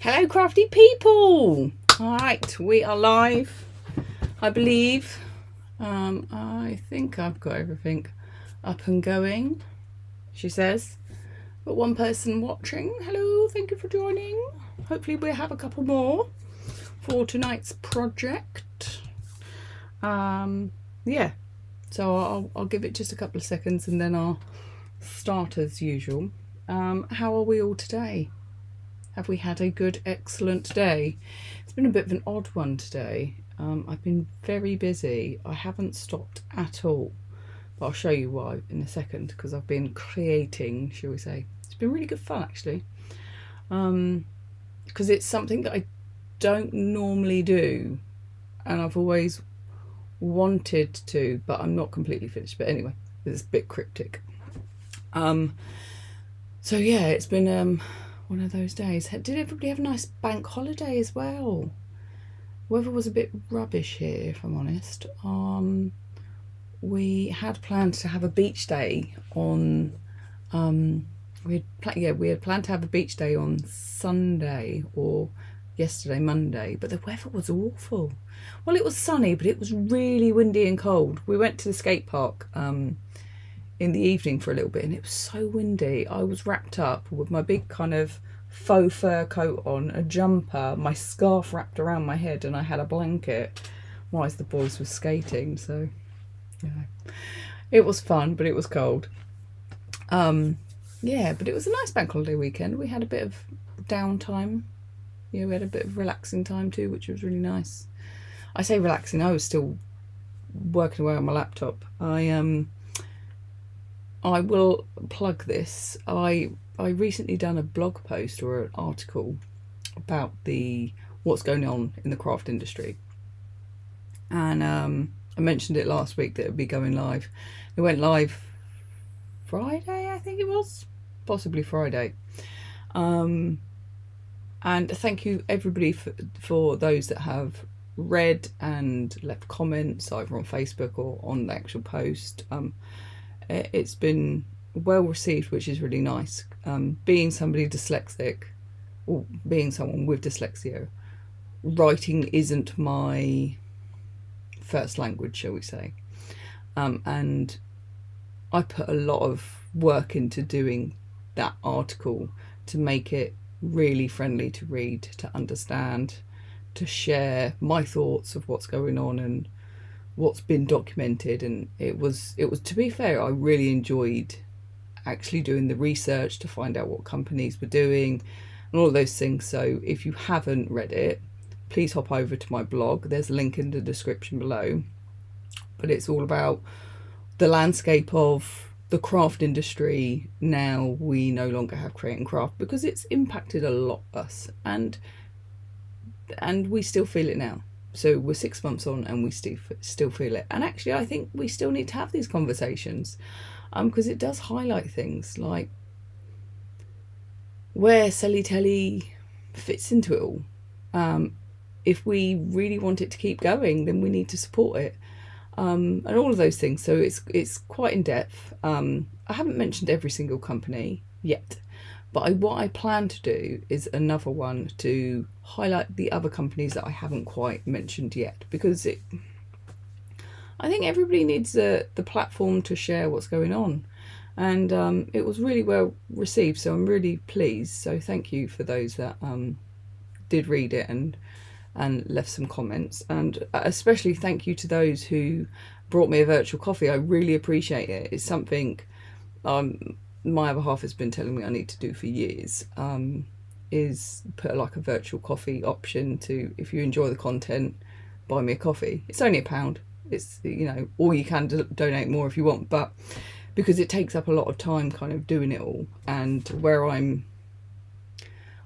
Hello, crafty people. All right, we are live, I believe. I think I've got everything up and going, she says. But one person watching. Hello, thank you for joining. Hopefully we'll have a couple more for tonight's project. Yeah, so I'll give it just a couple of seconds and then I'll start as usual. How are we all today? Have we had a good, excellent day? It's been a bit of an odd one today. I've been very busy. I haven't stopped at all. But I'll show you why in a second, because I've been creating, shall we say. It's been really good fun, actually. Because it's something that I don't normally do. And I've always wanted to, but I'm not completely finished. But anyway, it's a bit cryptic. So yeah, it's been one of those days. Did everybody have a nice bank holiday as well? Weather was a bit rubbish here, if I'm honest. We had planned to have a beach day on we had planned to have a beach day on Sunday or yesterday, Monday, but the weather was awful. Well, it was sunny, but it was really windy and cold. We went to the skate park in the evening for a little bit, and it was so windy. I was wrapped up with my big kind of faux fur coat on, a jumper, my scarf wrapped around my head, and I had a blanket whilst the boys were skating. So yeah, it was fun, but it was cold. Yeah, but it was a nice bank holiday weekend. We had a bit of downtime. Yeah, we had a bit of relaxing time too, which was really nice. I say relaxing, I was still working away on my laptop. I will plug this. I recently done a blog post or an article about what's going on in the craft industry, and I mentioned it last week that it would be going live. It went live Friday, I think it was, possibly Friday. And thank you everybody for those that have read and left comments either on Facebook or on the actual post. It's been well received, which is really nice. Being somebody dyslexic, or being someone with dyslexia, writing isn't my first language, shall we say. And I put a lot of work into doing that article to make it really friendly to read, to understand, to share my thoughts of what's going on and what's been documented. And it was, to be fair, I really enjoyed actually doing the research to find out what companies were doing and all of those things. So if you haven't read it, please hop over to my blog. There's a link in the description below. But it's all about the landscape of the craft industry now. We no longer have create and craft because it's impacted a lot us, and we still feel it now. So we're 6 months on and we still feel it. And actually I think we still need to have these conversations, because it does highlight things like where Selly Telly fits into it all. If we really want it to keep going, then we need to support it. And all of those things. So it's quite in depth. I haven't mentioned every single company yet, but what I plan to do is another one to highlight the other companies that I haven't quite mentioned yet, because I think everybody needs the platform to share what's going on. And it was really well received, so I'm really pleased. So thank you for those that did read it and left some comments, and especially thank you to those who brought me a virtual coffee. I really appreciate it. It's something my other half has been telling me I need to do for years, is put like a virtual coffee option to, if you enjoy the content, buy me a coffee. It's only £1. It's, you know, or you can donate more if you want, but because it takes up a lot of time kind of doing it all, and where I'm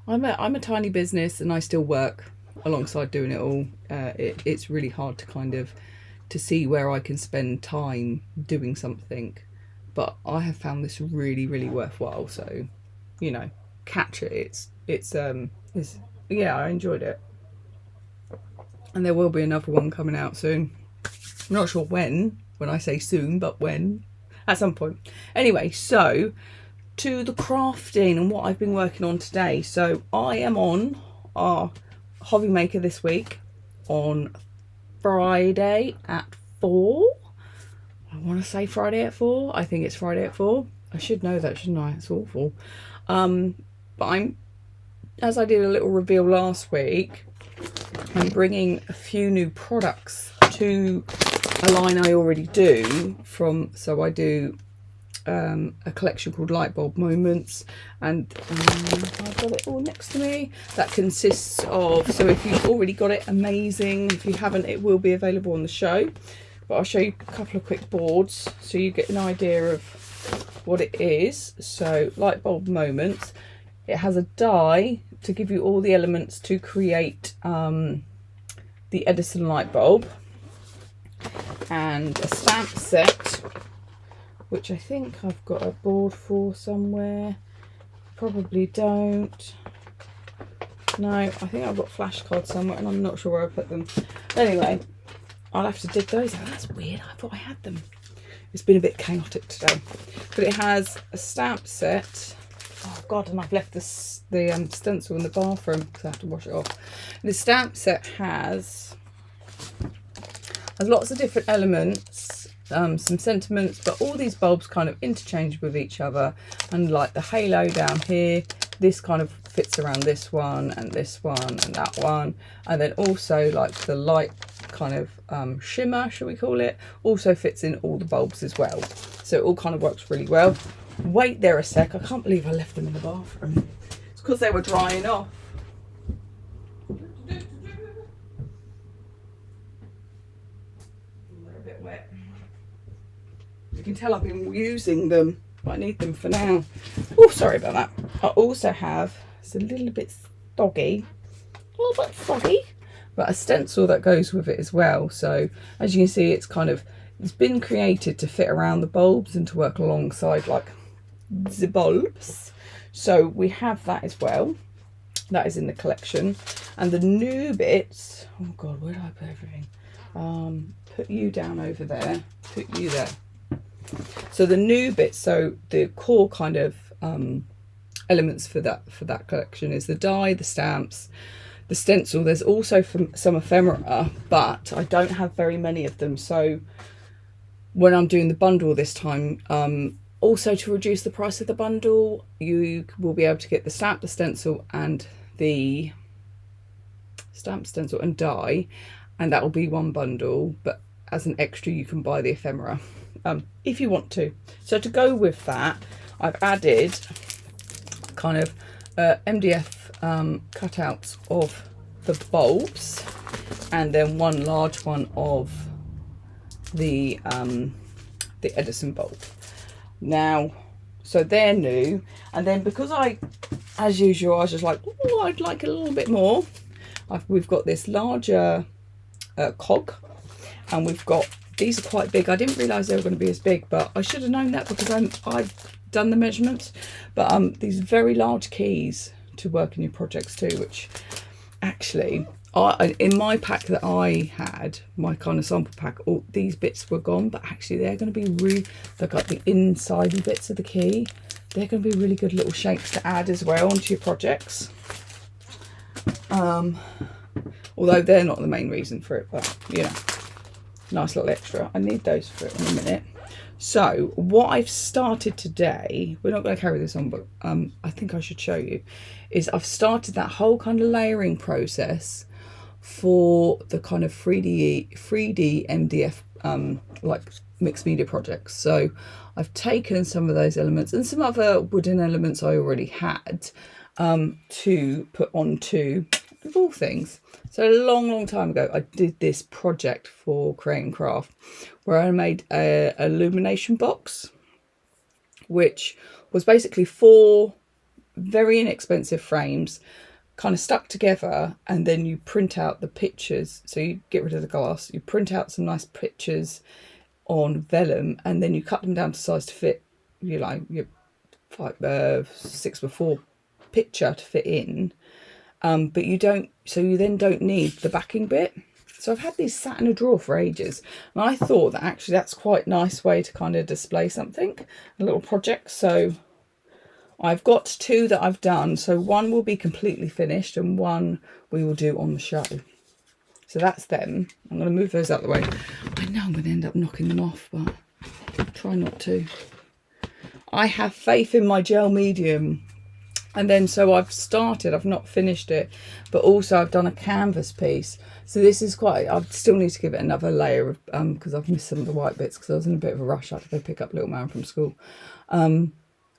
a tiny business and I still work alongside doing it all, it's really hard to kind of to see where I can spend time doing something. But I have found this really, really worthwhile. So, you know, catch it. It's yeah, I enjoyed it, and there will be another one coming out soon. I'm not sure when I say soon, but when, at some point. Anyway, so to the crafting and what I've been working on today. So I am on our hobby maker this week on Friday at 4. I want to say Friday at 4. I think it's Friday at 4. I should know that, shouldn't I? It's awful. But as I did a little reveal last week, I'm bringing a few new products to a line I already do so I do a collection called Light Bulb Moments, and I've got it all next to me. That consists of, so if you've already got it, amazing. If you haven't, it will be available on the show, but I'll show you a couple of quick boards so you get an idea of what it is. So Light Bulb Moments, it has a die to give you all the elements to create the Edison light bulb, and a stamp set, which I think I've got a board for somewhere. Probably don't. No, I think I've got flashcards somewhere and I'm not sure where I put them. Anyway, I'll have to dig those out. That's weird, I thought I had them. It's been a bit chaotic today. But it has a stamp set. Oh God, and I've left the stencil in the bathroom because I have to wash it off. And the stamp set has lots of different elements, some sentiments, but all these bulbs kind of interchange with each other. And like the halo down here, this kind of fits around this one and that one. And then also like the light kind of shimmer, shall we call it, also fits in all the bulbs as well. So it all kind of works really well. Wait there a sec, I can't believe I left them in the bathroom. It's because they were drying off. They're a bit wet. You can tell I've been using them, but I need them for now. Oh, sorry about that. I also have, it's a little bit foggy, but a stencil that goes with it as well. So as you can see, it's been created to fit around the bulbs and to work alongside like the bulbs. So we have that as well. That is in the collection. And the new bits, oh God, where did I put everything? Put you down over there, put you there. So the new bits, so the core kind of elements for that collection is the die, the stamps, the stencil. There's also some ephemera, but I don't have very many of them. So when I'm doing the bundle this time, also to reduce the price of the bundle, you will be able to get the stamp, the stencil, and the stamp, stencil, and die, and that will be one bundle. But as an extra, you can buy the ephemera if you want to. So to go with that, I've added kind of MDF cutouts of the bulbs, and then one large one of the Edison bulb. Now, so they're new, and then because as usual, I was just like, oh, I'd like a little bit more. We've got this larger cog, and we've got, these are quite big. I didn't realise they were going to be as big, but I should have known that because I've done the measurements. But these very large keys to work in your projects too, which actually, in my pack that I had, my kind of sample pack, all these bits were gone, but actually they're going to be they've got the inside bits of the key. They're going to be really good little shapes to add as well onto your projects. Although they're not the main reason for it, but you know, nice little extra. I need those for it in a minute. So what I've started today, we're not going to carry this on, but I think I should show you, is I've started that whole kind of layering process for the kind of 3D MDF like mixed media projects. So I've taken some of those elements and some other wooden elements I already had to put onto, of all things. So a long time ago, I did this project for Create and Craft where I made a illumination box, which was basically 4 very inexpensive frames kind of stuck together, and then you print out the pictures. So you get rid of the glass, you print out some nice pictures on vellum, and then you cut them down to size to fit, you know, your 6x4 picture to fit in. But you then don't need the backing bit. So I've had these sat in a drawer for ages, and I thought that actually that's quite a nice way to kind of display something, a little project. So I've got 2 that I've done. So one will be completely finished and one we will do on the show. So that's them. I'm going to move those out of the way. I know I'm going to end up knocking them off, but try not to. I have faith in my gel medium. And then so I've started, I've not finished it, but also I've done a canvas piece. So this is quite, I still need to give it another layer of, because I've missed some of the white bits because I was in a bit of a rush. I had to go pick up little man from school.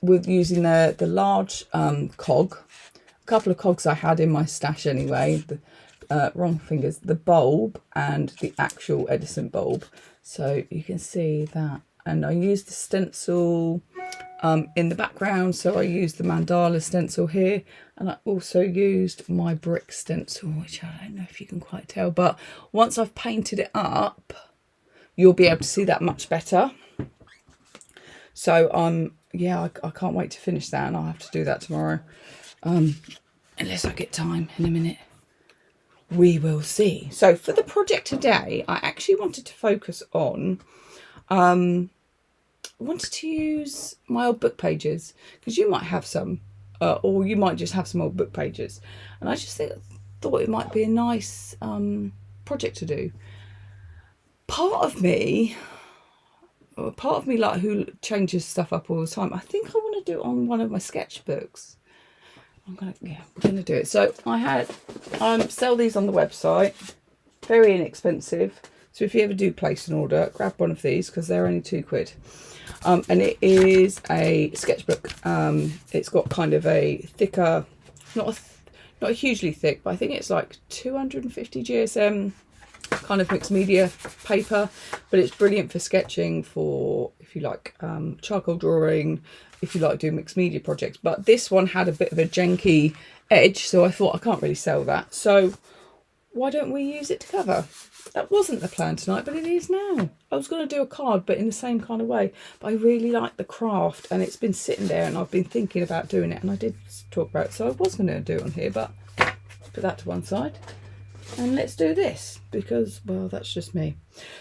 With using the large cog, a couple of cogs I had in my stash anyway, the wrong fingers, the bulb and the actual Edison bulb. So you can see that. And I used the stencil in the background, so I used the mandala stencil here, and I also used my brick stencil, which I don't know if you can quite tell, but once I've painted it up you'll be able to see that much better. So yeah, I can't wait to finish that, and I'll have to do that tomorrow, unless I get time in a minute. We will see. So for the project today, I actually wanted to focus on I wanted to use my old book pages, because you might have some, or you might just have some old book pages, and I just thought it might be a nice project to do. Part of me like who changes stuff up all the time, I think I want to do it on one of my sketchbooks. we're gonna do it. So I had sell these on the website, very inexpensive. So if you ever do place an order, grab one of these because they're only £2. And it is a sketchbook. It's got kind of a thicker, not hugely thick, but I think it's like 250 GSM kind of mixed media paper. But it's brilliant for sketching, for if you like charcoal drawing, if you like doing mixed media projects. But this one had a bit of a janky edge, so I thought I can't really sell that. So why don't we use it to cover? That wasn't the plan tonight, but it is now. I was going to do a card, but in the same kind of way. But I really like the craft, and it's been sitting there, and I've been thinking about doing it, and I did talk about it, so I was going to do it on here, but put that to one side. And let's do this, because, well, that's just me.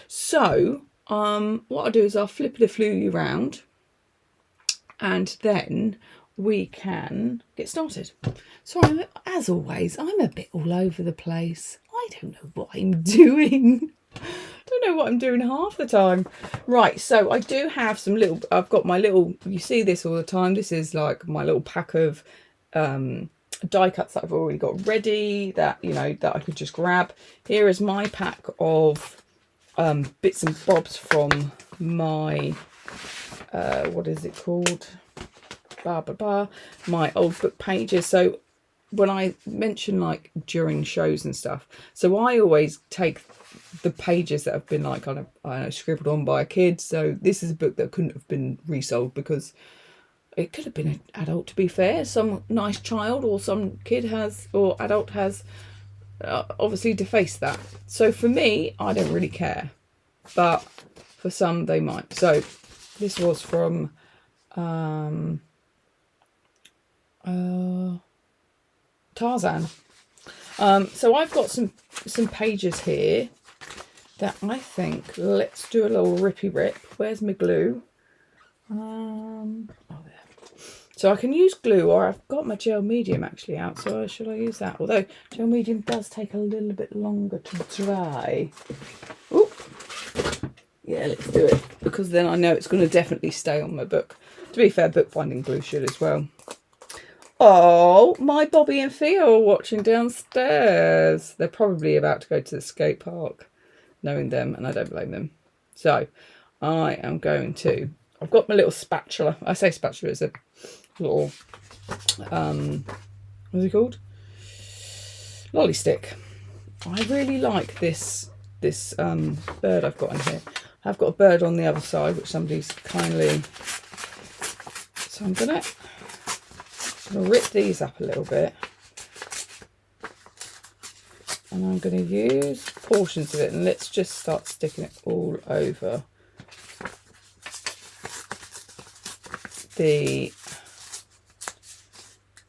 So, what I'll do is I'll flip the flue round, and then we can get started. So, as always, I'm a bit all over the place. I don't know what I'm doing. Don't know what I'm doing half the time. Right, so I do have some little, I've got my little, you see this all the time. This is like my little pack of die cuts that I've already got ready, that, you know, that I could just grab. Here is my pack of bits and bobs from my, what is it called? My old book pages. So when I mention like during shows and stuff, so I always take the pages that have been like kind of, I don't know, scribbled on by a kid. So this is a book that couldn't have been resold because it could have been an adult, to be fair. Some nice child or some kid has, or adult has obviously defaced that. So for me, I don't really care, but for some they might. So this was from Tarzan. So I've got some pages here that I think, let's do a little rippy rip. Where's my glue? Oh, there. So I can use glue, or I've got my gel medium actually out, so should I use that? Although gel medium does take a little bit longer to dry. Oop. Yeah, let's do it, because then I know it's going to definitely stay on my book. To be fair, bookbinding glue should as well. Oh, my Bobby and Theo are watching downstairs. They're probably about to go to the skate park, knowing them, and I don't blame them. So I am going to, I've got my little spatula. I say spatula, it's a little, what's it called? Lolly stick. I really like this bird I've got in here. I've got a bird on the other side, which somebody's kindly, so I'm going to rip these up a little bit, and I'm going to use portions of it, and let's just start sticking it all over the,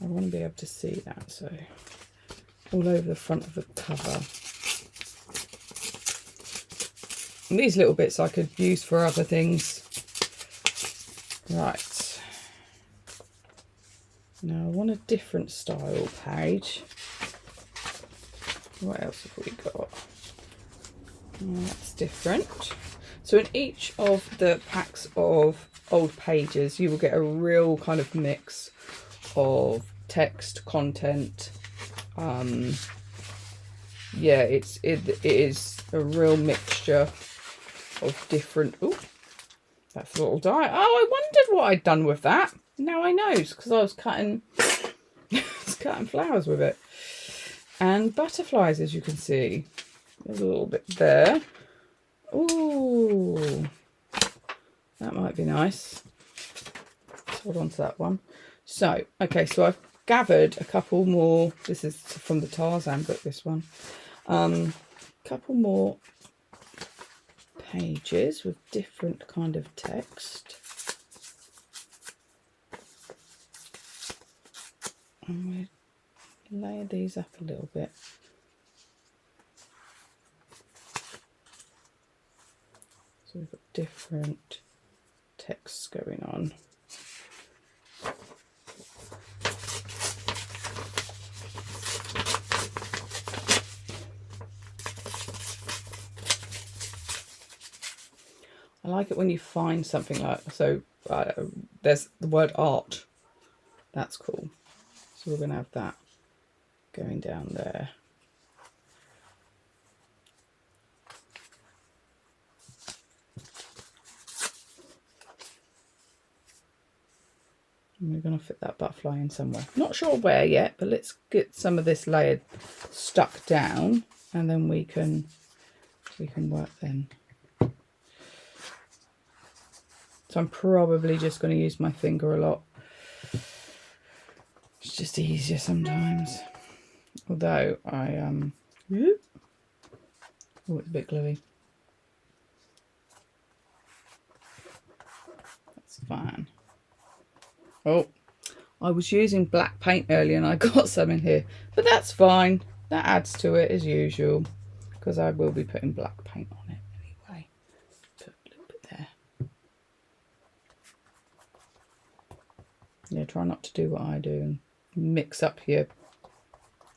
I want to be able to see that, so all over the front of the cover. And these little bits I could use for other things. Right. Now I want a different style page. What else have we got? That's different. So in each of the packs of old pages, you will get a real kind of mix of text, content. Yeah, it is a real mixture of different. Oh, that's a little die. Oh, I wondered what I'd done with that. Now I know, because I was cutting, cutting flowers with it, and butterflies, as you can see. There's a little bit there. Ooh, that might be nice. Let's hold on to that one. So, okay, so I've gathered a couple more. This is from the Tarzan book, this one. Couple more pages with different kind of text. And we layer these up a little bit. So we've got different texts going on. I like it when you find something like, so there's the word art. That's cool. So we're going to have that going down there. And we're going to fit that butterfly in somewhere. Not sure where yet, but let's get some of this layered stuck down, and then we can work then. So I'm probably just going to use my finger a lot. It's just easier sometimes. Although I oh, it's a bit gluey. That's fine. Oh, I was using black paint earlier and I got some in here, but that's fine. That adds to it as usual, because I will be putting black paint on it anyway. Put a little bit there. Yeah, try not to do what I do and mix up your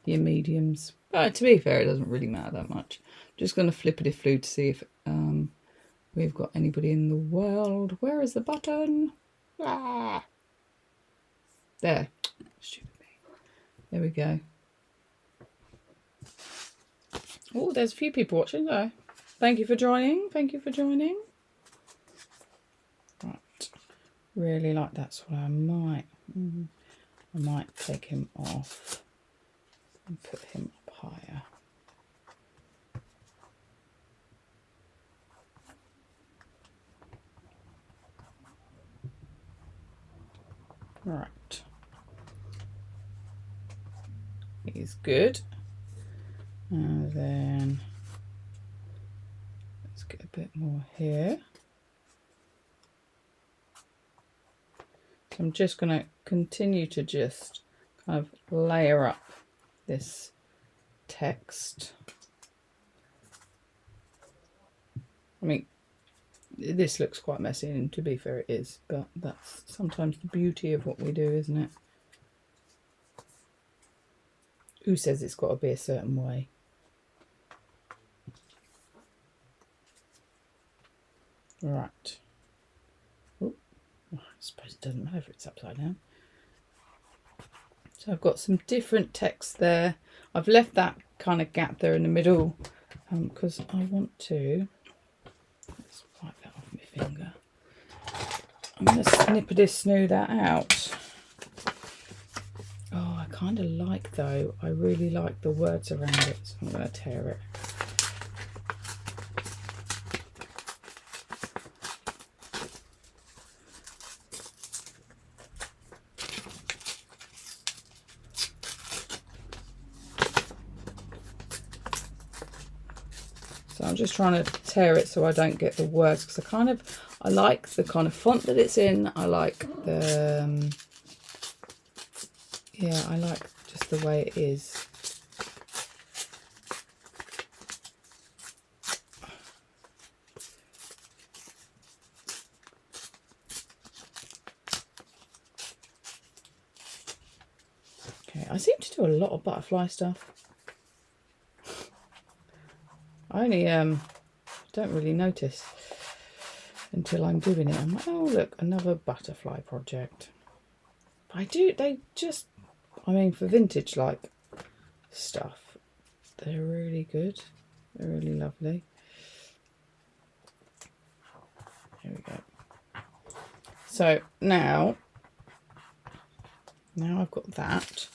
mediums. But to be fair, it doesn't really matter that much. Just going to flippity flu to see if we've got anybody in the world. Where is the button? Ah. There. Stupid me. There we go. Oh, there's a few people watching there. Thank you for joining. Thank you for joining. Right. Really like that. So I might take him off and put him up higher. Right. He's good. And then let's get a bit more here. So I'm just going to continue to just kind of layer up this text. I mean, this looks quite messy, and to be fair it is, but that's sometimes the beauty of what we do, isn't it? Who says it's got to be a certain way? Right. Oh, I suppose it doesn't matter if it's upside down. So I've got some different text there. I've left that kind of gap there in the middle because I want to, let's wipe that off my finger. I'm going to snippety snoo that out. Oh, I kind of like, though, I really like the words around it, so I'm going to tear it. So I'm just trying to tear it so I don't get the words, because I like the kind of font that it's in. I like the, yeah, I like just the way it is. I seem to do a lot of butterfly stuff. I only don't really notice until I'm doing it. I'm like, oh look, another butterfly project. They just, I mean, for vintage like stuff, they're really good. They're really lovely. Here we go. So now I've got that.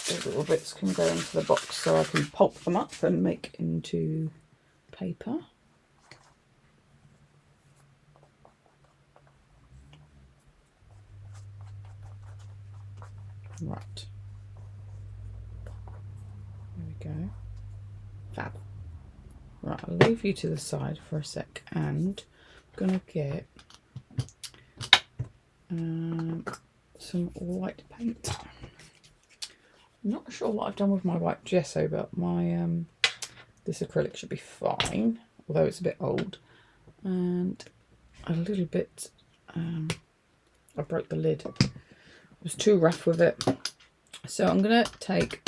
Those little bits can go into the box so I can pulp them up and make into paper. Right. There we go. Fab. Right, I'll leave you to the side for a sec, and I'm going to get some white paint. I'm not sure what I've done with my white gesso, but my this acrylic should be fine, although it's a bit old. And a little bit, I broke the lid. I was too rough with it. So I'm going to take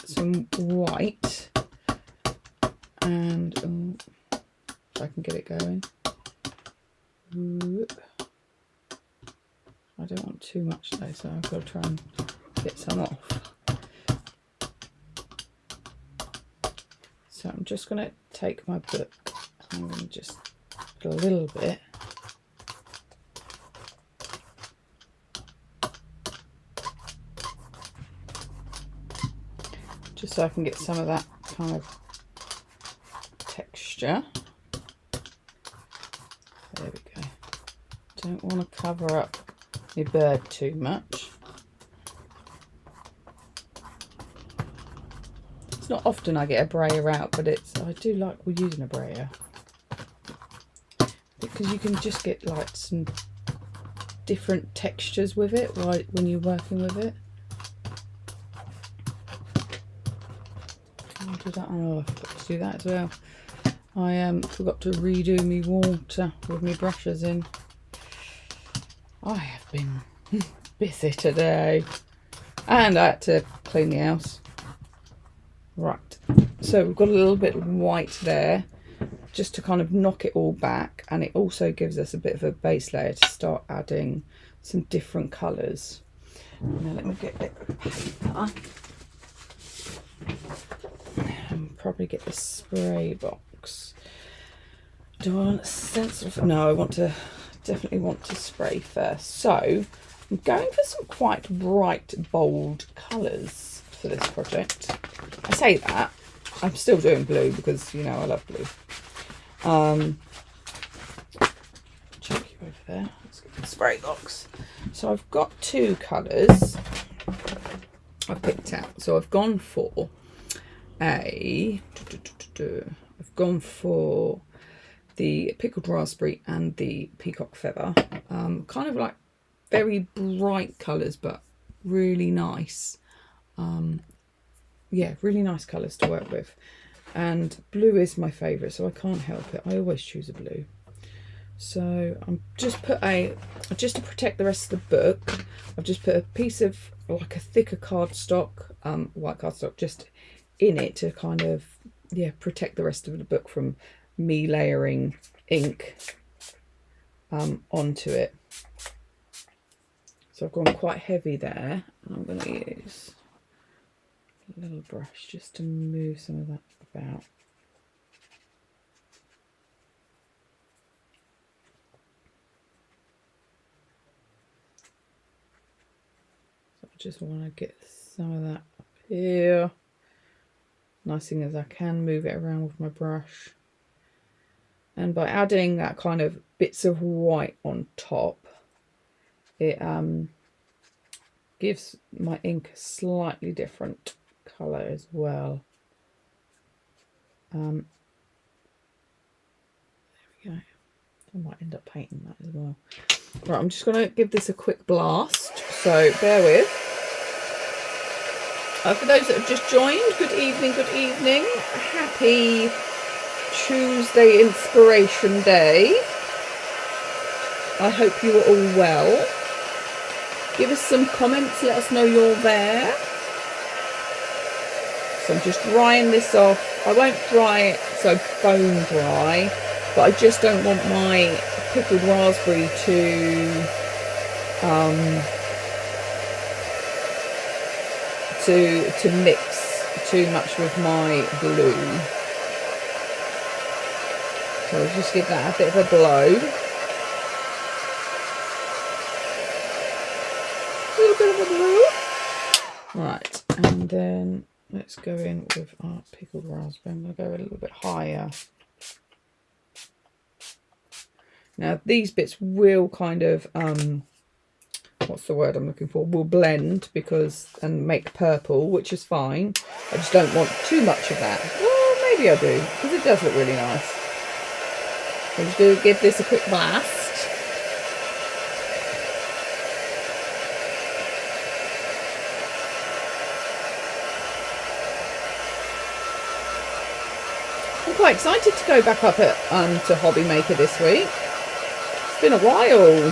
some white and if I can get it going. I don't want too much though, so I've got to try and get some off. So I'm just going to take my book and I'm going to just put a little bit just so I can get some of that kind of texture. There we go. Don't want to cover up my bird too much. It's not often I get a brayer out, but I do like using a brayer because you can just get like some different textures with it when you're working with it. I'll do that. Oh, I forgot to do that as well. I forgot to redo my water with my brushes in. I have been busy today, and I had to clean the house. Right, so we've got a little bit of white there just to kind of knock it all back, and it also gives us a bit of a base layer to start adding some different colours. Now let me get a bit of paper and probably get the spray box. Do I want a stencil? No, I definitely want to spray first. So I'm going for some quite bright, bold colours for this project. I say that, I'm still doing blue because, you know, I love blue. Check you over there. Let's get the spray box. So I've got two colours I picked out. So I've gone for the pickled raspberry and the peacock feather. Kind of like very bright colours, but really nice. Yeah, really nice colours to work with. And blue is my favourite, so I can't help it. I always choose a blue. So I'm just just to protect the rest of the book, I've just put a piece of like a thicker cardstock, white cardstock, just in it to kind of, yeah, protect the rest of the book from me layering ink onto it. So I've gone quite heavy there. I'm going to use a little brush just to move some of that about. So I just want to get some of that up here. Nice thing is I can move it around with my brush. And by adding that kind of bits of white on top, it gives my ink a slightly different colour as well. There we go. I might end up painting that as well. Right, I'm just going to give this a quick blast, so bear with. For those that have just joined, good evening, good evening. Happy Tuesday Inspiration Day. I hope you are all well. Give us some comments, let us know you're there. So I'm just drying this off. I won't dry it so bone dry, but I just don't want my pickled raspberry to mix too much with my glue. So I'll just give that a bit of a blow. A little bit of a blow. Right, and then let's go in with our pickled raspberry. I'm going to go a little bit higher. Now these bits will kind of, what's the word I'm looking for? Will blend and make purple, which is fine. I just don't want too much of that. Well, maybe I do, because it does look really nice. I'm just going to give this a quick blast. I'm quite excited to go back up to Hobby Maker this week. It's been a while.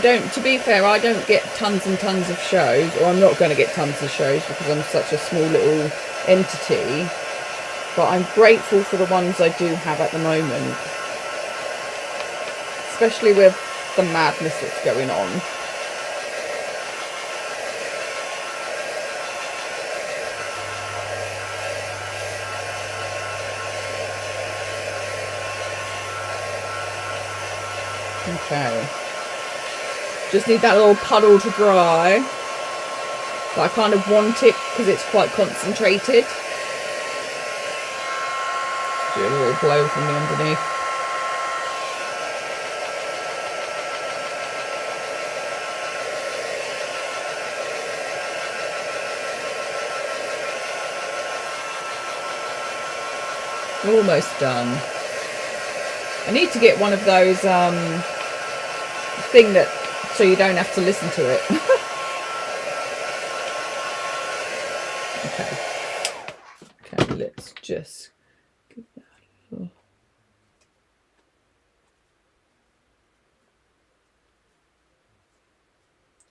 To be fair, I don't get tons and tons of shows, or I'm not going to get tons of shows because I'm such a small little entity. But I'm grateful for the ones I do have at the moment. Especially with the madness that's going on. Okay. Just need that little puddle to dry. But I kind of want it because it's quite concentrated. Do a little blow from the underneath. Almost done. I need to get one of those thing that so you don't have to listen to it. Okay, let's just give that a little.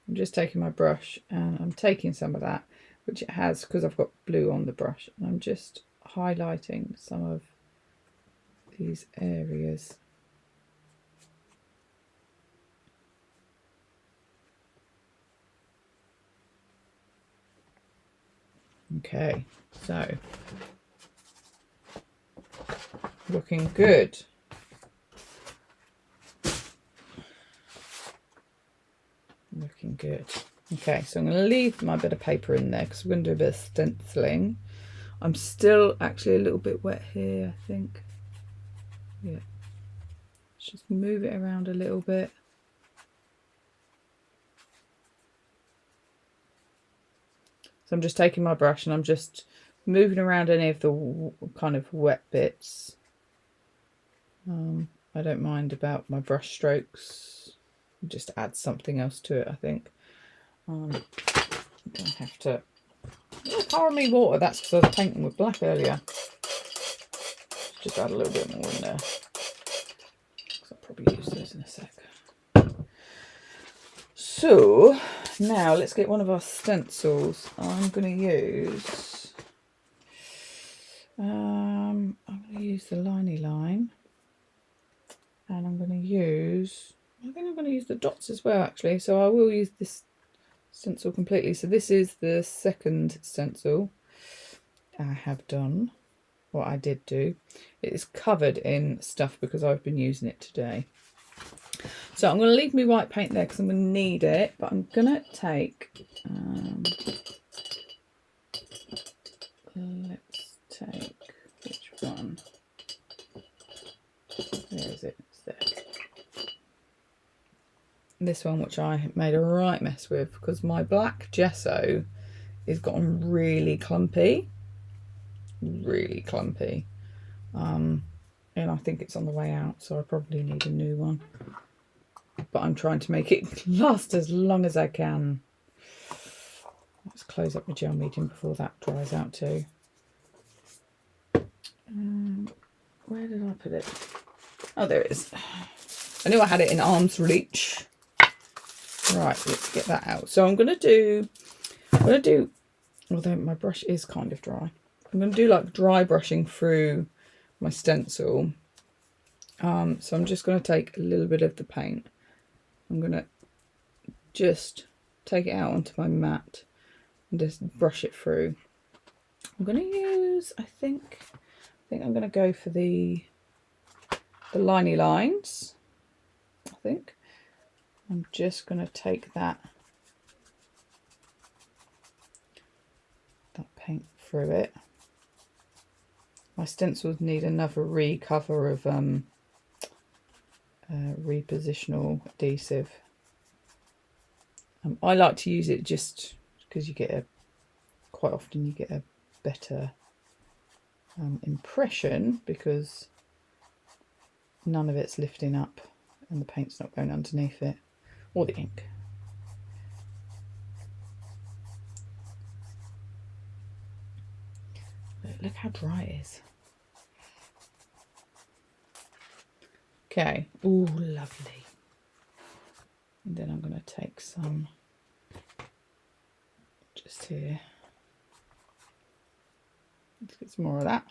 I'm just taking my brush and I'm taking some of that, which it has because I've got blue on the brush, and I'm just highlighting some of these areas. Okay, so looking good. Looking good. Okay, so I'm going to leave my bit of paper in there because we're going to do a bit of stenciling. I'm still actually a little bit wet here, I think. Yeah. Let's just move it around a little bit. So I'm just taking my brush and I'm just moving around any of the kind of wet bits. I don't mind about my brush strokes. Just add something else to it, I think. I have to... Oh, pour me water. That's because I was painting with black earlier. Just add a little bit more in there. I'll probably use those in a sec. So now let's get one of our stencils. I'm going to use the liney line, and I'm going to use, I think I'm going to use the dots as well actually, so I will use this stencil completely. So this is the second stencil I have done, what I did do. It is covered in stuff because I've been using it today. So I'm going to leave my white paint there because I'm going to need it, but I'm going to take, let's take, which one? Where is it? It's there. This one, which I made a right mess with because my black gesso is gotten really clumpy. Really clumpy. And I think it's on the way out, so I probably need a new one. But I'm trying to make it last as long as I can. Let's close up my gel medium before that dries out too. Where did I put it? Oh, there it is. I knew I had it in arm's reach. Right, let's get that out. So I'm going to do, although my brush is kind of dry, I'm going to do like dry brushing through my stencil. So I'm just going to take a little bit of the paint. I'm going to just take it out onto my mat and just brush it through. I'm going to use, I think I'm going to go for the liney lines. I think I'm just going to take that paint through it. My stencils need another recover of repositional adhesive. I like to use it just because you get quite often you get a better impression, because none of it's lifting up and the paint's not going underneath it, or the ink. Look how dry it is. Okay, ooh, lovely. And then I'm going to take some just here. Let's get some more of that.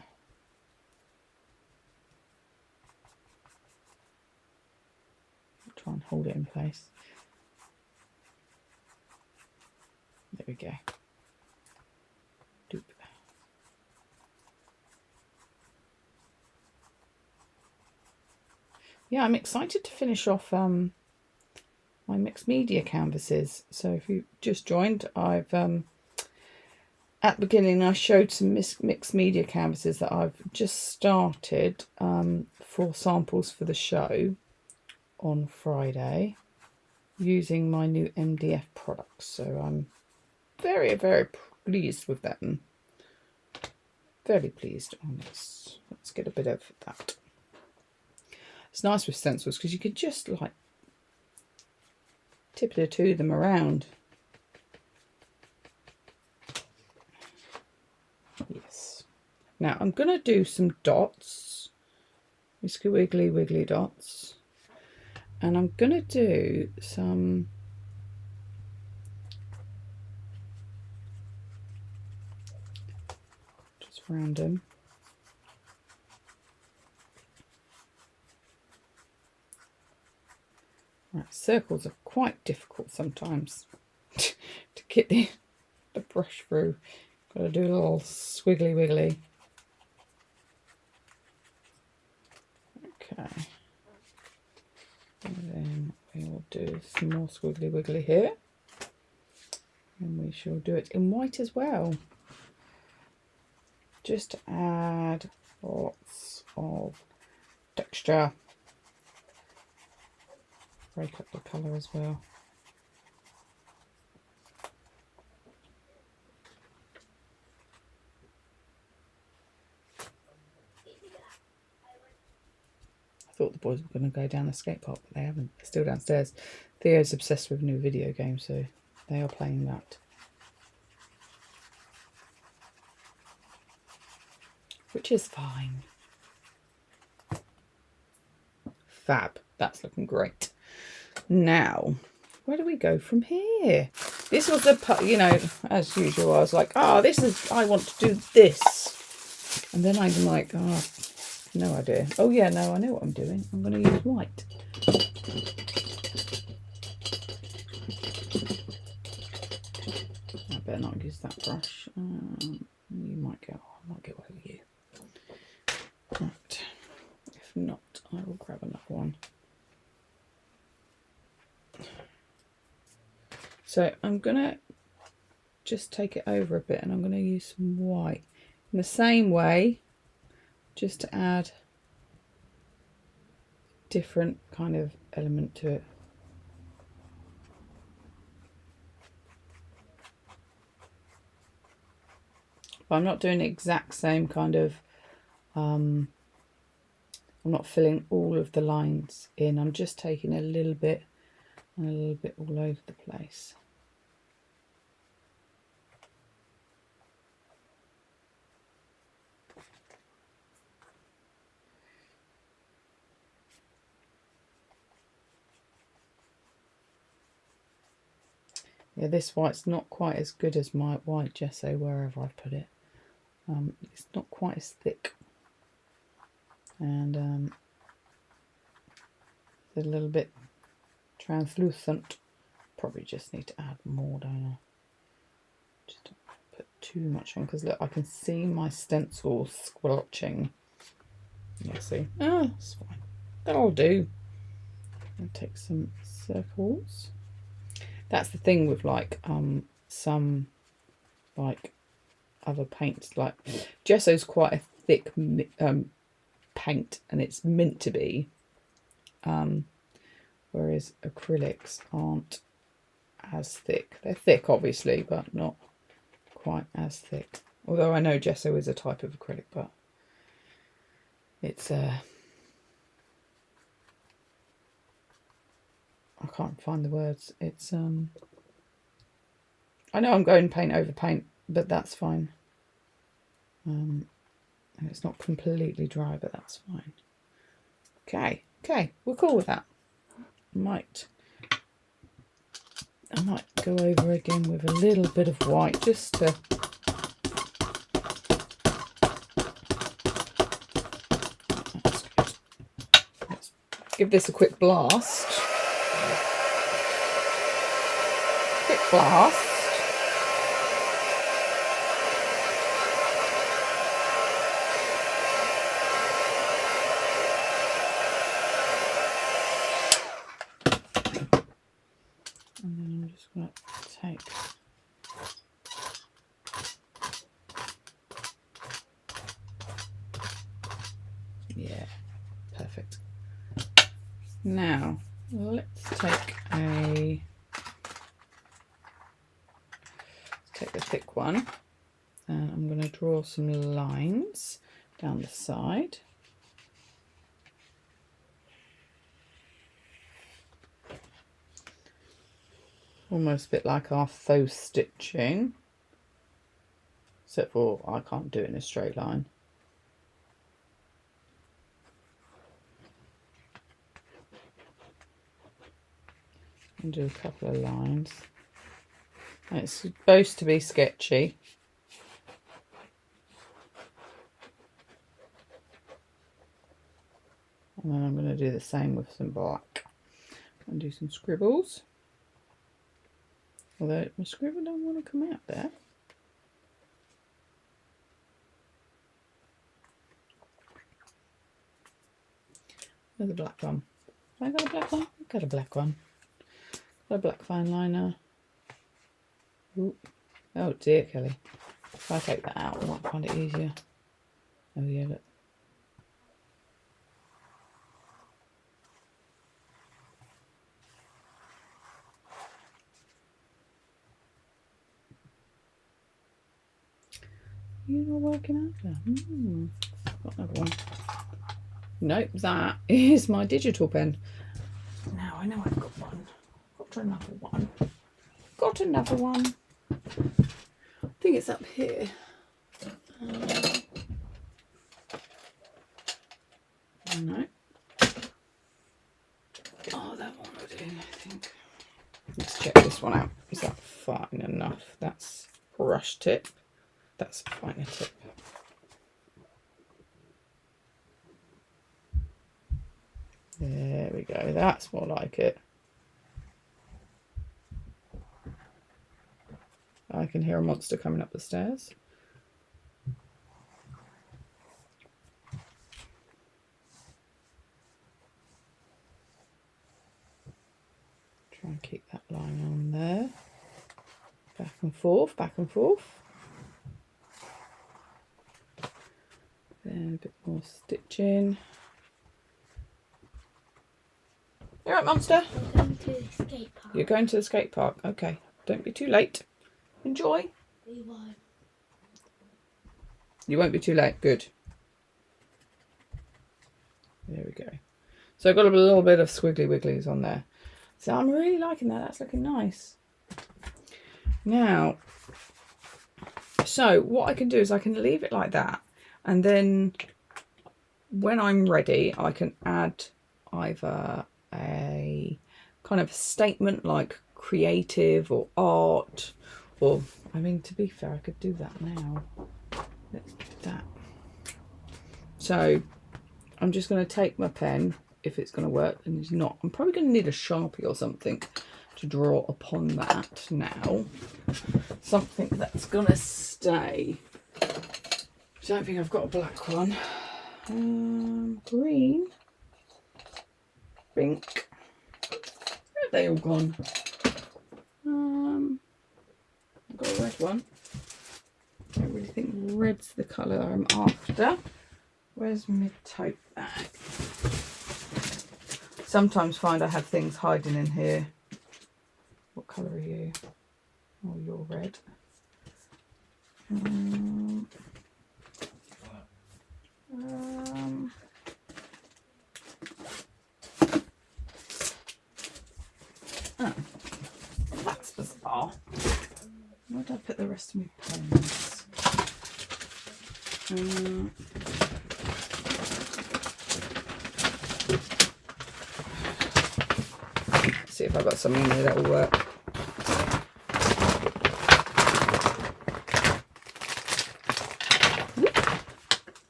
Try and hold it in place. There we go. Doop. Yeah, I'm excited to finish off my mixed media canvases. So if you just joined, I've at the beginning I showed some mixed media canvases that I've just started for samples for the show on Friday using my new MDF products. So I'm very, very pleased with them. Very pleased. Oh, let's get a bit of that. It's nice with stencils because you could just like tip it to them around. Yes. Now I'm going to do some dots, wiggly dots, and I'm going to do some just random. Right, circles are quite difficult sometimes to get the brush through. Got to do a little squiggly wiggly. Okay. And then we will do some more squiggly wiggly here. And we shall do it in white as well. Just to add lots of texture. Break up the colour as well. I thought the boys were going to go down the skate park, but they haven't. They're still downstairs. Theo's obsessed with a new video game, so they are playing that. Which is fine. Fab. That's looking great. Now, where do we go from here? This was the part, you know, as usual, I was like, oh, I want to do this. And then I'm like, oh, no idea. Oh, yeah, no, I know what I'm doing. I'm going to use white. I better not use that brush. You might go, I might go over you. Right. If not, I will grab another one. So I'm going to just take it over a bit, and I'm going to use some white in the same way, just to add a different kind of element to it. But I'm not doing the exact same kind of, I'm not filling all of the lines in. I'm just taking a little bit and a little bit all over the place. Yeah, this white's not quite as good as my white gesso wherever I've put it. It's not quite as thick. And it's a little bit translucent. Probably just need to add more, don't I? Just don't put too much on, because look, I can see my stencil squelching. Yeah, see? Oh, that's fine. That'll do. I'll take some circles. That's the thing with like some like other paints. Like gesso's quite a thick paint, and it's meant to be. Whereas acrylics aren't as thick. They're thick, obviously, but not quite as thick. Although I know gesso is a type of acrylic, but it's I can't find the words. It's I know I'm going paint over paint, but that's fine. And it's not completely dry, but that's fine. Okay, we're cool with that. I might go over again with a little bit of white just to that's good. Let's give this a quick blast. Quick blast. And then I'm just going to take perfect. Now let's take the thick one, and I'm going to draw some lines down the side. Almost a bit like our faux stitching, except for I can't do it in a straight line. And do a couple of lines. And it's supposed to be sketchy. And then I'm going to do the same with some black and do some scribbles. Although my scribble don't want to come out there. Where's the black one? Have I got a black one? I've got a black one. Got a black fine liner. Ooh. Oh dear, Kelly. If I take that out, I might find it easier. Oh yeah, look. You're not working out there. Got another one. Nope, that is my digital pen. Now I know I've got one. Got another one. Got another one. I think it's up here. No. Oh, that one will do, I think. Let's check this one out. Is that fine enough? That's brush tip. That's a finer tip. There we go. That's more like it. I can hear a monster coming up the stairs. Try and keep that line on there. Back and forth, back and forth. Then a bit more stitching. You alright, monster? I'm going to the skate park. You're going to the skate park. Okay. Don't be too late. Enjoy. We won't. You won't be too late. Good. There we go. So I've got a little bit of squiggly wigglies on there. So I'm really liking that. That's looking nice. Now, so what I can do is I can leave it like that. And then when I'm ready, I can add either a kind of statement like creative or art, or, I mean, to be fair, I could do that now. Let's do that. So I'm just going to take my pen, if it's going to work, and it's not. I'm probably going to need a Sharpie or something to draw upon that now. Something that's going to stay. I don't think I've got a black one. Green. Pink. Where have they all gone? I've got a red one. I don't really think red's the colour I'm after. Where's my tote bag? Sometimes find I have things hiding in here. What colour are you? Oh, you're red. Oh, that's bizarre. Where did I put the rest of my pens? See if I've got something in here that will work.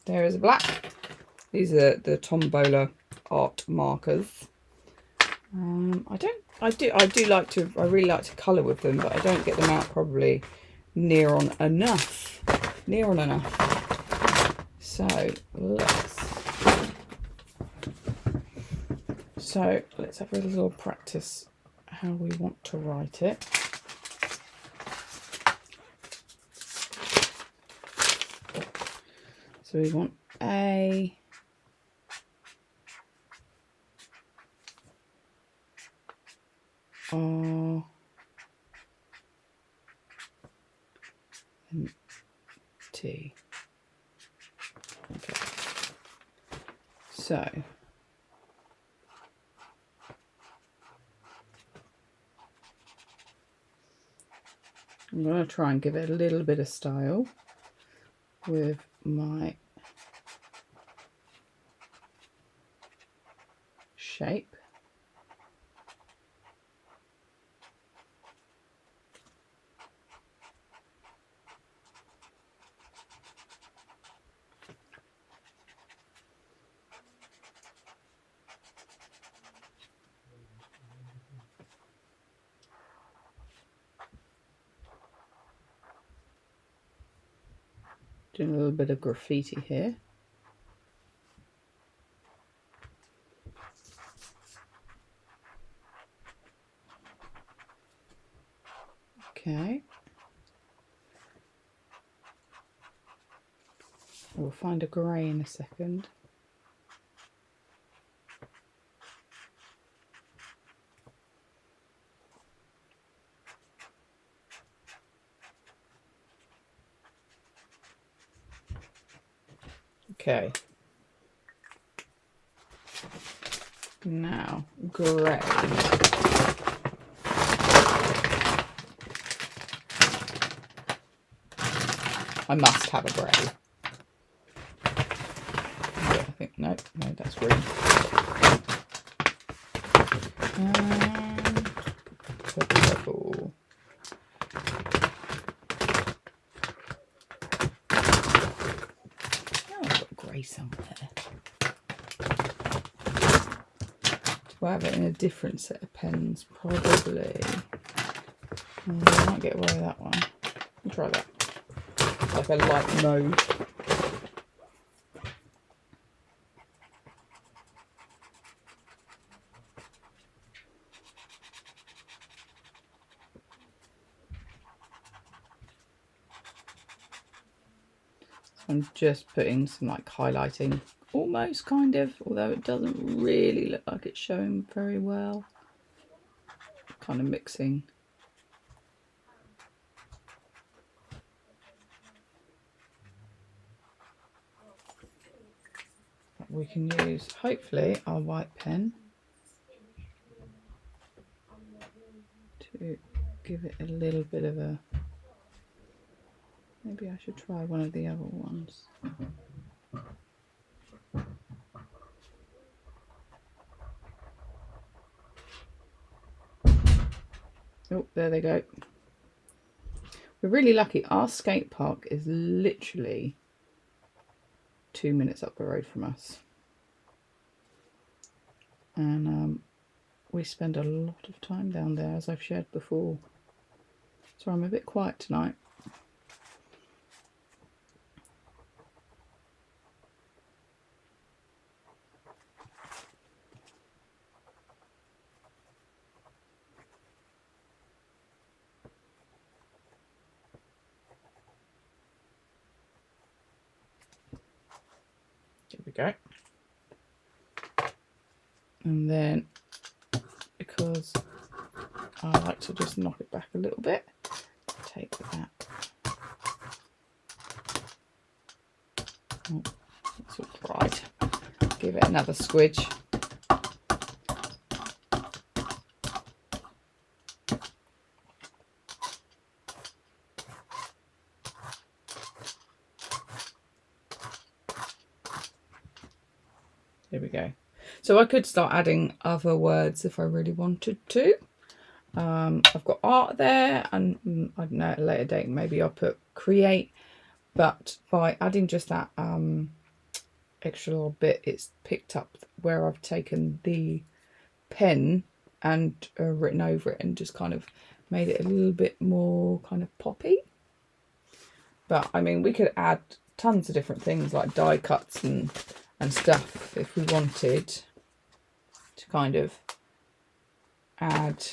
There is a black. These are the Tombola art markers. I really like to colour with them, but I don't get them out probably near on enough. So let's have a little practice how we want to write it. So we want A, R, and T. Okay. So I'm going to try and give it a little bit of style with my shape. Doing a little bit of graffiti here. Okay. We'll find a grey in a second. Okay. Now, grey. I must have a grey. I think, no, that's green. Purple. Oh, I've got grey somewhere. Do I have it in a different set of pens? Probably. I might get away with that one. I'll try that. Like a light mauve. So I'm just putting some like highlighting, almost kind of, although it doesn't really look like it's showing very well. Kind of mixing. We can use, hopefully, our white pen to give it a little bit of a, maybe I should try one of the other ones. Oh, there they go. We're really lucky. Our skate park is literally 2 minutes up the road from us. And we spend a lot of time down there, as I've shared before. So I'm a bit quiet tonight. Here we go. And then, because I like to just knock it back a little bit, take that. Oh, that's all right. Give it another squidge. There we go. So I could start adding other words if I really wanted to. I've got art there, and I don't know, at a later date maybe I'll put create, but by adding just that extra little bit, it's picked up where I've taken the pen and written over it and just kind of made it a little bit more kind of poppy. But I mean, we could add tons of different things like die cuts and stuff if we wanted to kind of add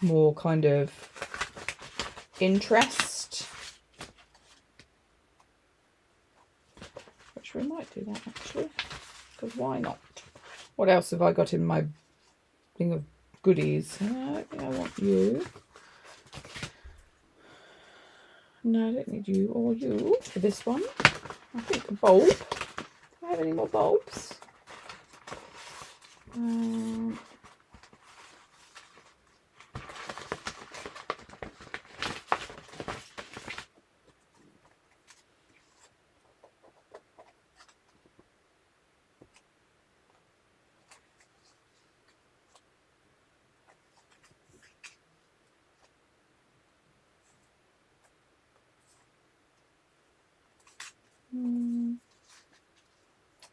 more kind of interest, which we might do that actually, because why not? What else have I got in my thing of goodies? I don't think I want you. No, I don't need you or you for this one. I think a bulb. Do I have any more bulbs?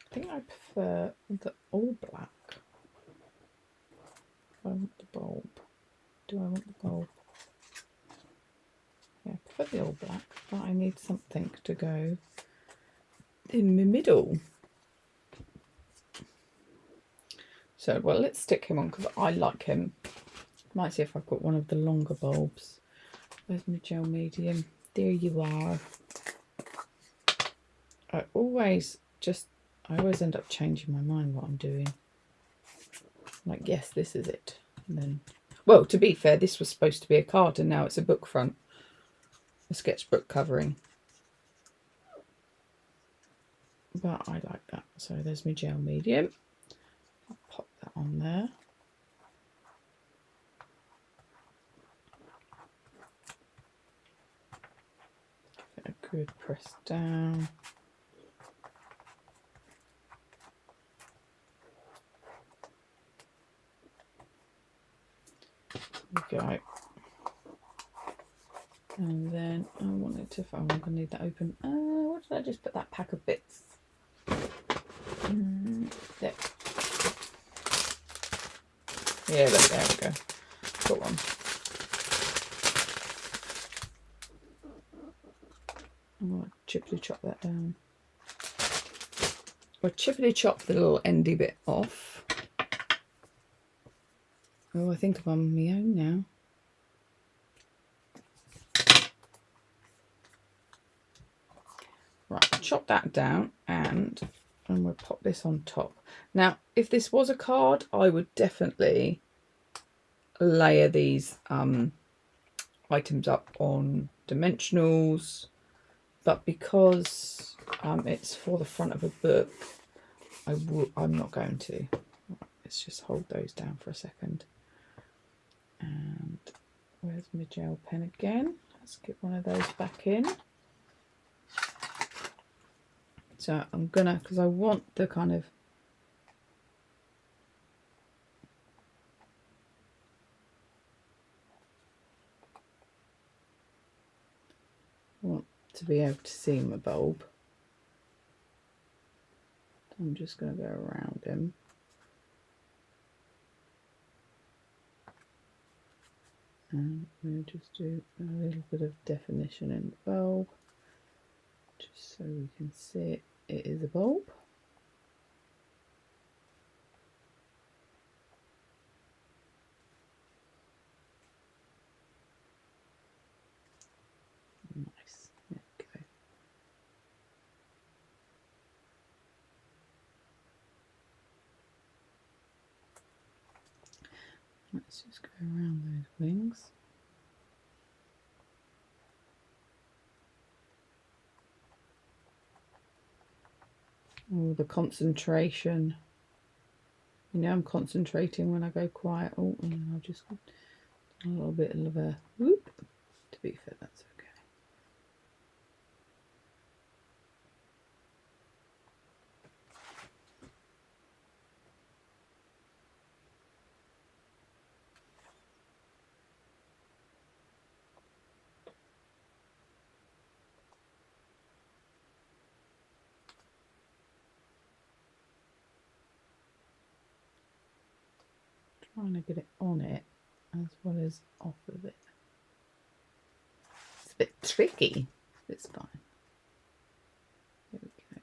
I think I prefer the all black. I want the bulb. Do I want the bulb? Yeah, I prefer the all black, but I need something to go in the middle. So, well, let's stick him on because I like him. Might see if I've got one of the longer bulbs. Where's my gel medium? There you are. I always end up changing my mind what I'm doing. Like, yes, this is it. And then, well, to be fair, this was supposed to be a card and now it's a book front. A sketchbook covering. But I like that. So there's my gel medium. I'll pop that on there. Give it a good press down. There we go. And then I wanted to, I'm going to need that open. What did I just put that pack of bits? There. Yeah, there we go. Got one. I'm going to chippity chop that down. Or chippity chop the little endy bit off. Oh, I think I'm on my own now. Right, chop that down and we'll pop this on top. Now, if this was a card, I would definitely layer these items up on dimensionals, but because it's for the front of a book, I'm not going to. Right, let's just hold those down for a second. And where's my gel pen again? Let's get one of those back in. So I'm gonna, because I want the kind of to be able to see my bulb. I'm just going to go around him. And we'll just do a little bit of definition in the bulb, just so we can see it is a bulb. Nice. There we go. Let's just go around those wings. Oh, the concentration. You know, I'm concentrating when I go quiet. Oh, and I've just got a little bit of a whoop. To be fair, that's okay. Trying to get it on it as well as off of it. It's a bit tricky. It's fine. There we go.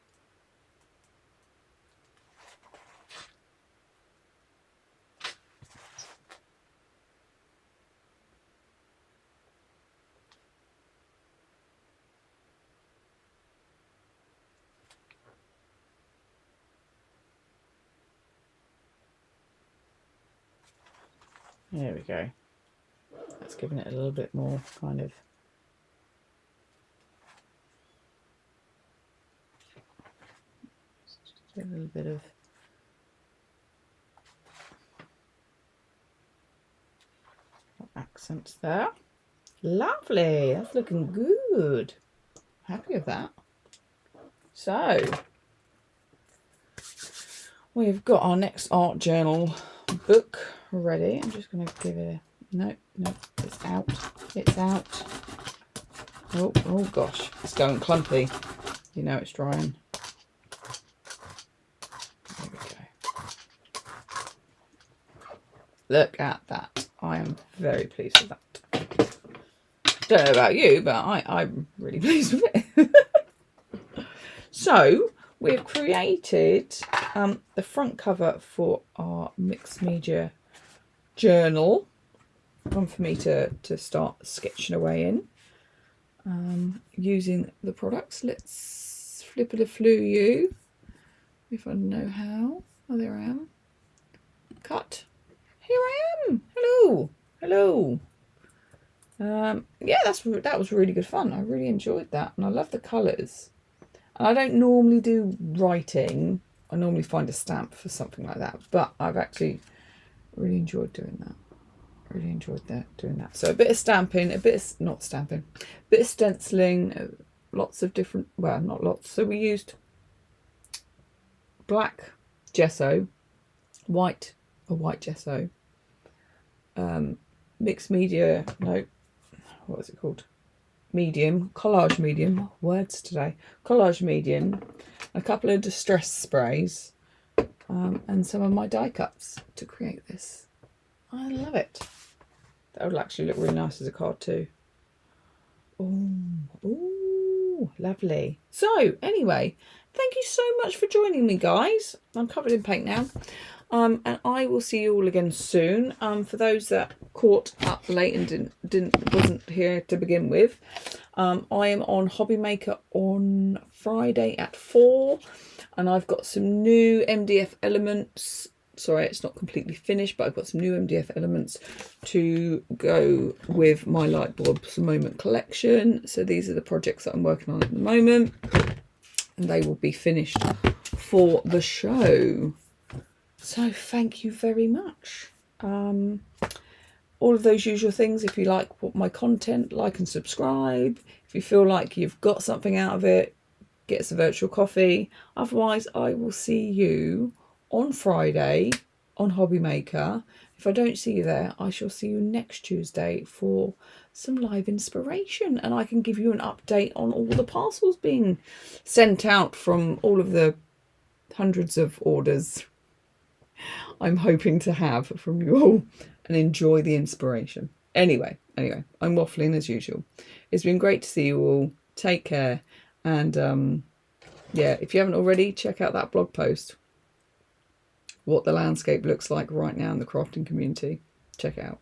There we go. That's giving it a little bit more kind of just a little bit of accents there. Lovely. That's looking good. Happy with that. So we've got our next art journal book ready. I'm just going to give it a no, it's out. It's out. Oh gosh, it's going clumpy. You know it's drying. There we go. Look at that. I am very pleased with that. Don't know about you, but I'm really pleased with it. So we've created the front cover for our mixed media journal. One for me to start sketching away in using the products. Let's flip it a flew you if I know how. Oh, there I am. Cut. Here I am. Hello. Yeah, that was really good fun. I really enjoyed that, and I love the colours. And I don't normally do writing. I normally find a stamp for something like that, but I've actually really enjoyed doing that. Really enjoyed doing that. So a bit of stamping, a bit of stenciling, lots of different, well, not lots. So we used black gesso, a white gesso, mixed media, no, what was it called? Medium, collage medium, words today, collage medium, a couple of distress sprays, and some of my die cuts to create this. I love it. That would actually look really nice as a card too. Oh, lovely. So anyway, thank you so much for joining me, guys. I'm covered in paint now. And I will see you all again soon. For those that caught up late and wasn't here to begin with, I am on Hobby Maker on Friday at 4, and I've got some new MDF elements. Sorry, it's not completely finished, but I've got some new MDF elements to go with my Lightbulbs Moment collection. So these are the projects that I'm working on at the moment, and they will be finished for the show. So thank you very much. All of those usual things. If you like my content, like and subscribe. If you feel like you've got something out of it, get us a virtual coffee. Otherwise, I will see you on Friday on Hobby Maker. If if I don't see you there, I shall see you next Tuesday for some live inspiration, and I can give you an update on all the parcels being sent out from all of the hundreds of orders I'm hoping to have from you all, and enjoy the inspiration. Anyway, I'm waffling as usual. It's been great to see you all. Take care, and yeah, if you haven't already, check out that blog post, what the landscape looks like right now in the crafting community. Check it out.